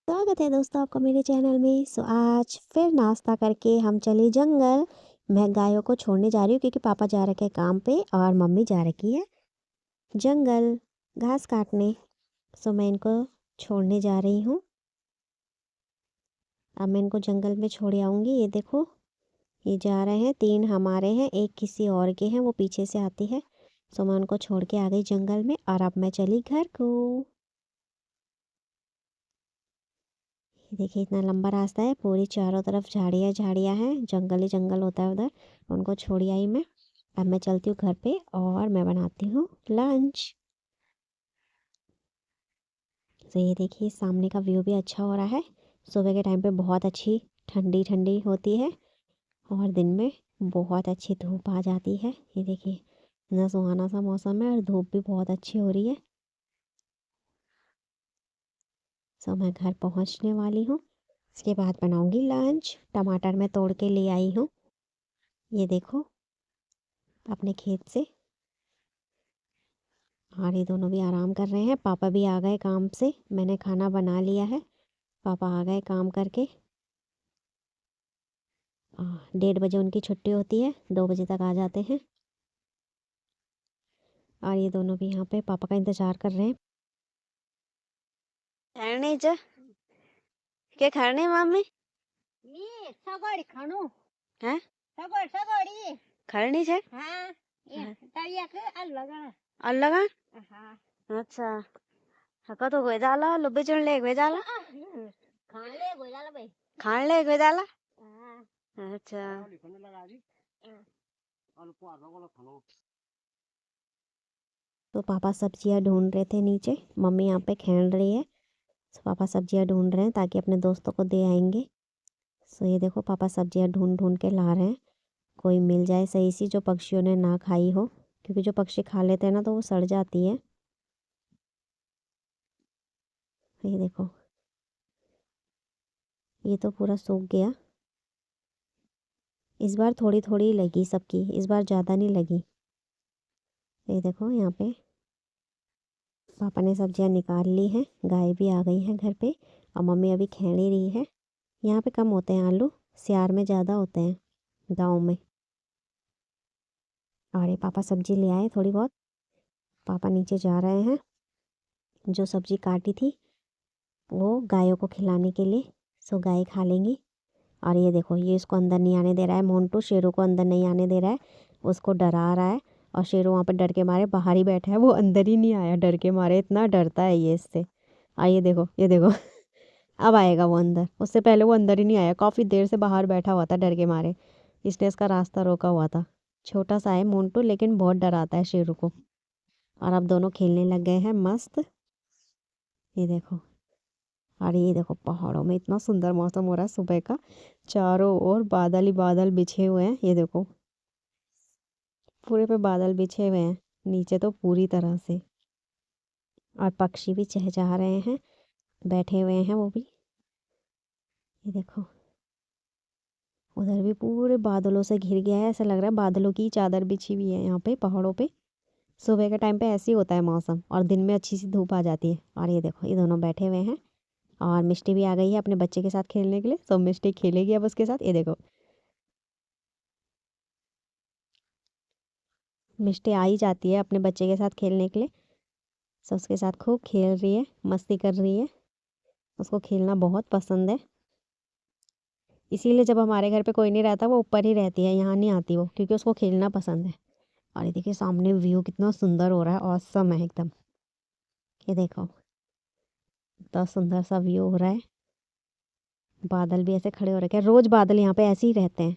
स्वागत है दोस्तों आपका मेरे चैनल में। आज फिर नाश्ता करके हम चले जंगल। मैं गायों को छोड़ने जा रही हूँ क्योंकि पापा जा रखे हैं काम पे और मम्मी जा रखी है जंगल घास काटने। मैं इनको छोड़ने जा रही हूँ। अब मैं इनको जंगल में छोड़ आऊँगी। ये देखो, ये जा रहे हैं। 3 हमारे हैं, एक किसी और के हैं, वो पीछे से आती है। मैं उनको छोड़ के आ गई जंगल में और अब मैं चली घर को। देखिए इतना लंबा रास्ता है, पूरी चारों तरफ झाड़ियाँ झाड़ियाँ हैं, जंगल ही जंगल होता है उधर। उनको छोड़ आई मैं। अब मैं चलती हूँ घर पे और मैं बनाती हूँ लंच। तो ये देखिए सामने का व्यू भी अच्छा हो रहा है। सुबह के टाइम पे बहुत अच्छी ठंडी ठंडी होती है और दिन में बहुत अच्छी धूप आ जाती है। ये देखिए इतना सुहाना सा मौसम है और धूप भी बहुत अच्छी हो रही है। मैं घर पहुँचने वाली हूँ। इसके बाद बनाऊँगी लंच। टमाटर मैं तोड़ के ले आई हूँ, ये देखो, अपने खेत से। और ये दोनों भी आराम कर रहे हैं। पापा भी आ गए काम से, मैंने खाना बना लिया है। पापा आ गए काम करके। 1:30 बजे उनकी छुट्टी होती है, 2 बजे तक आ जाते हैं। और ये दोनों भी यहाँ पे पापा का इंतज़ार कर रहे हैं। खरने ज के खरने मम्मी ये सगड़ी खानु हैं सगड़ी खरनी छे। हाँ ये तरिया के अलग अलग हाँ अच्छा हका तो गोई जाला लुबे चुन ले गोई जाला खान ले गोला भाई खान ले गोई जाला। हाँ अच्छा तो पापा सब्जियां ढूंढ रहे थे नीचे, मम्मी यहाँ पे खेल रही है। पापा सब्जियां ढूंढ रहे हैं ताकि अपने दोस्तों को दे आएंगे। ये देखो पापा सब्जियां ढूंढ ढूंढ के ला रहे हैं। कोई मिल जाए सही सी जो पक्षियों ने ना खाई हो, क्योंकि जो पक्षी खा लेते हैं ना तो वो सड़ जाती है। ये देखो ये तो पूरा सूख गया। इस बार थोड़ी थोड़ी लगी सबकी, इस बार ज़्यादा नहीं लगी। ये देखो यहाँ पे पापा ने सब्जियां निकाल ली हैं। गाय भी आ गई हैं घर पे और मम्मी अभी खेल ही रही है। यहाँ पे कम होते हैं आलू, सियार में ज़्यादा होते हैं गाँव में। और ये पापा सब्जी ले आए थोड़ी बहुत। पापा नीचे जा रहे हैं। जो सब्जी काटी थी वो गायों को खिलाने के लिए, गाय खा लेंगी। और ये देखो ये इसको अंदर नहीं आने दे रहा है। मोंटू शेरू को अंदर नहीं आने दे रहा है, उसको डरा रहा है। और शेरू वहाँ पे डर के मारे बाहर ही बैठा है, वो अंदर ही नहीं आया डर के मारे। इतना डरता है ये इससे। आइए देखो ये देखो अब आएगा वो अंदर। उससे पहले वो अंदर ही नहीं आया, काफ़ी देर से बाहर बैठा हुआ था डर के मारे, इसलिए इसका रास्ता रोका हुआ था। छोटा सा है मोंटू लेकिन बहुत डराता है शेरू को। और अब दोनों खेलने लग गए हैं मस्त। ये देखो, और ये देखो पहाड़ों में इतना सुंदर मौसम हो रहा है सुबह का। चारों ओर बादल ही बादल बिछे हुए हैं। ये देखो पूरे पे बादल बिछे हुए हैं नीचे तो पूरी तरह से। और पक्षी भी चहचहा रहे हैं, बैठे हुए हैं वो भी। ये देखो उधर भी पूरे बादलों से घिर गया है, ऐसा लग रहा है बादलों की चादर बिछी हुई है यहाँ पे पहाड़ों पे। सुबह के टाइम पे ऐसे ही होता है मौसम और दिन में अच्छी सी धूप आ जाती है। और ये देखो ये दोनों बैठे हुए हैं और मिष्टी भी आ गई है अपने बच्चे के साथ खेलने के लिए। मिष्टी खेलेगी अब उसके साथ। ये देखो मिष्टी आ ही जाती है अपने बच्चे के साथ खेलने के लिए। उसके साथ खूब खेल रही है, मस्ती कर रही है। उसको खेलना बहुत पसंद है, इसीलिए जब हमारे घर पे कोई नहीं रहता वो ऊपर ही रहती है, यहाँ नहीं आती वो, क्योंकि उसको खेलना पसंद है। और ये देखिए सामने व्यू कितना सुंदर हो रहा है, ऑसम है एकदम। ये देखो इतना सुंदर सा व्यू हो रहा है। बादल भी ऐसे खड़े हो रखे हैं, रोज बादल यहाँ पे ऐसे ही रहते हैं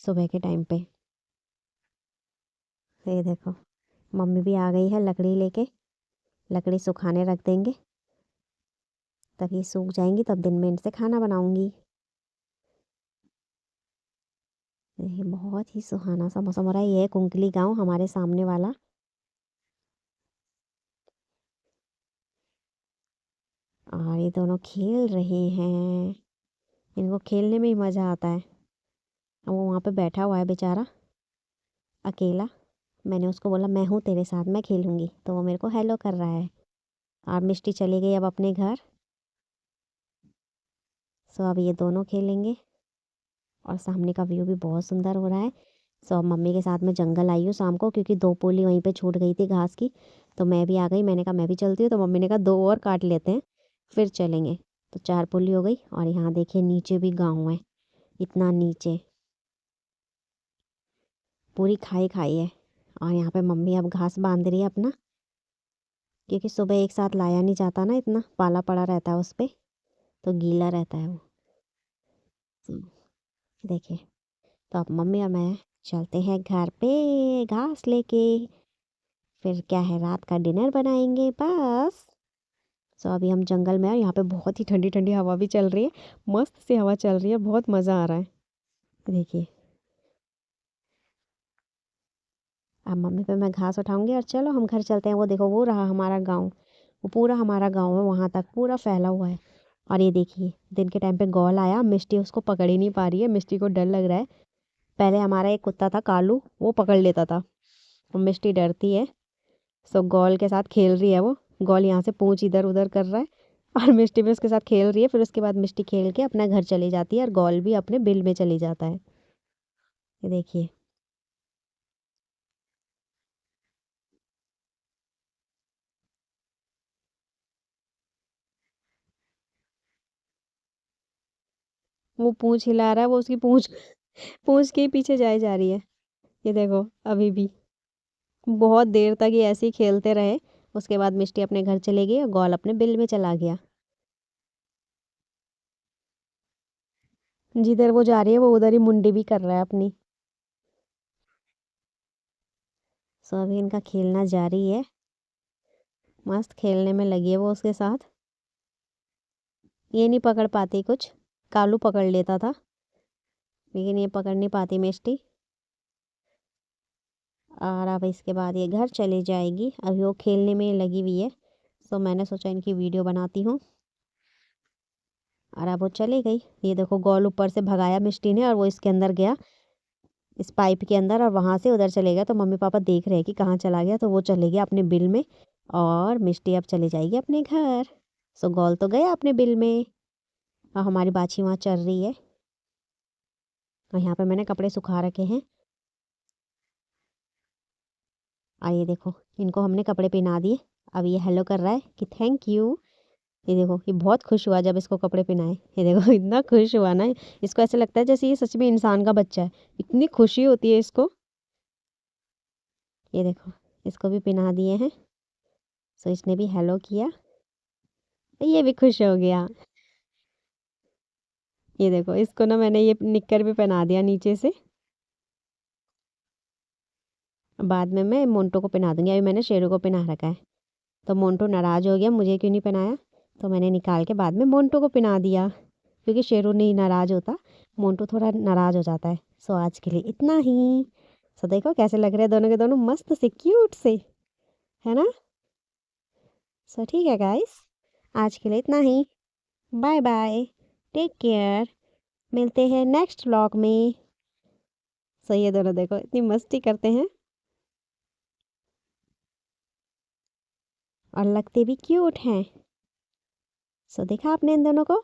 सुबह के टाइम पे। ये देखो मम्मी भी आ गई है लकड़ी लेके। लकड़ी सुखाने रख देंगे, तब ये सूख जाएंगी, तब दिन में इनसे खाना बनाऊंगी। ये बहुत ही सुहाना सा मौसम हो रहा है। ये है कुंकली गांव हमारे सामने वाला। और ये दोनों खेल रहे हैं, इनको खेलने में ही मज़ा आता है। अब वो वहाँ पे बैठा हुआ है बेचारा अकेला। मैंने उसको बोला मैं हूँ तेरे साथ, मैं खेलूँगी, तो वो मेरे को हेलो कर रहा है। और मिष्टी चली गई अब अपने घर। सो अब ये दोनों खेलेंगे और सामने का व्यू भी बहुत सुंदर हो रहा है। सो अब मम्मी के साथ मैं जंगल आई हूँ शाम को, क्योंकि 2 पूली वहीं पे छूट गई थी घास की। तो मैं भी आ गई, मैंने कहा मैं भी चलती हूँ। तो मम्मी ने कहा 2 और काट लेते हैं फिर चलेंगे। तो 4 पूली हो गई। और यहाँ देखिए नीचे भी गाँव है, इतना नीचे पूरी खाई खाई है। और यहाँ पे मम्मी अब घास बांध रही है अपना, क्योंकि सुबह एक साथ लाया नहीं जाता ना, इतना पाला पड़ा रहता है उस पर, तो गीला रहता है वो। तो देखिए, तो अब मम्मी और मैं चलते हैं घर पे घास लेके। फिर क्या है, रात का डिनर बनाएंगे बस। सो अभी हम जंगल में हैं। यहाँ पे बहुत ही ठंडी ठंडी हवा भी चल रही है, मस्त सी हवा चल रही है, बहुत मज़ा आ रहा है। देखिए, अब मम्मी पे मैं घास उठाऊंगी और चलो हम घर चलते हैं। वो देखो, वो रहा हमारा गांव, वो पूरा हमारा गांव है, वहाँ तक पूरा फैला हुआ है। और ये देखिए, दिन के टाइम पे गौल आया, मिष्टी उसको पकड़ ही नहीं पा रही है, मिष्टी को डर लग रहा है। पहले हमारा एक कुत्ता था कालू, वो पकड़ लेता था, और मिष्टी डरती है। सो गौल के साथ खेल रही है वो। गौल यहाँ से पूंछ इधर उधर कर रहा है और मिष्टी भी उसके साथ खेल रही है। फिर उसके बाद मिष्टी खेल के अपना घर चली जाती है और गौल भी अपने बिल में चली जाता है। ये देखिए, वो पूंछ हिला रहा है, वो उसकी पूंछ पूंछ के ही पीछे जाए जा रही है। ये देखो, अभी भी बहुत देर तक ये ऐसे ही खेलते रहे। उसके बाद मिष्टी अपने घर चली गई और गौल अपने बिल में चला गया। जिधर वो जा रही है वो उधर ही मुंडी भी कर रहा है अपनी। सो अभी इनका खेलना जारी है, मस्त खेलने में लगी है वो उसके साथ। ये नहीं पकड़ पाती कुछ, कालू पकड़ लेता था, लेकिन ये पकड़ नहीं पाती मिष्टी। और अब इसके बाद ये घर चली जाएगी, अभी वो खेलने में लगी हुई है। सो मैंने सोचा इनकी वीडियो बनाती हूँ। और अब वो चली गई। ये देखो, गॉल ऊपर से भगाया मिष्टी ने और वो इसके अंदर गया, इस पाइप के अंदर, और वहाँ से उधर चले गया। तो मम्मी पापा देख रहे हैं कि कहाँ चला गया, तो वो चले गया अपने बिल में। और मिष्टी अब चली जाएगी अपने घर। सो गॉल तो गया अपने बिल में, और हमारी बाछी वहाँ चल रही है। और यहाँ पे मैंने कपड़े सुखा रखे हैं। और ये देखो, इनको हमने कपड़े पहना दिए। अब ये हेलो कर रहा है कि थैंक यू। ये देखो, ये बहुत खुश हुआ जब इसको कपड़े पहनाए। ये देखो इतना खुश हुआ ना, इसको ऐसा लगता है जैसे ये सच में इंसान का बच्चा है, इतनी खुशी होती है इसको। ये देखो, इसको भी पहना दिए हैं। सो इसने भी हेलो किया, ये भी खुश हो गया। ये देखो, इसको ना मैंने ये निक्कर भी पहना दिया नीचे से। बाद में मैं मोंटो को पहना दूंगी, अभी मैंने शेरू को पहना रखा है। तो मोंटो नाराज़ हो गया, मुझे क्यों नहीं पहनाया, तो मैंने निकाल के बाद में मोंटो को पहना दिया, क्योंकि शेरू नहीं नाराज़ होता, मोंटो थोड़ा नाराज़ हो जाता है। सो आज के लिए इतना ही। सो देखो कैसे लग रहे हैं दोनों के दोनों, मस्त से क्यूट से, है ना। सो ठीक है गाइस, आज के लिए इतना ही। बाय बाय, टेक केयर, मिलते हैं नेक्स्ट व्लॉग में। सो ये दोनों देखो इतनी मस्ती करते हैं और लगते भी क्यूट हैं। सो देखा आपने इन दोनों को।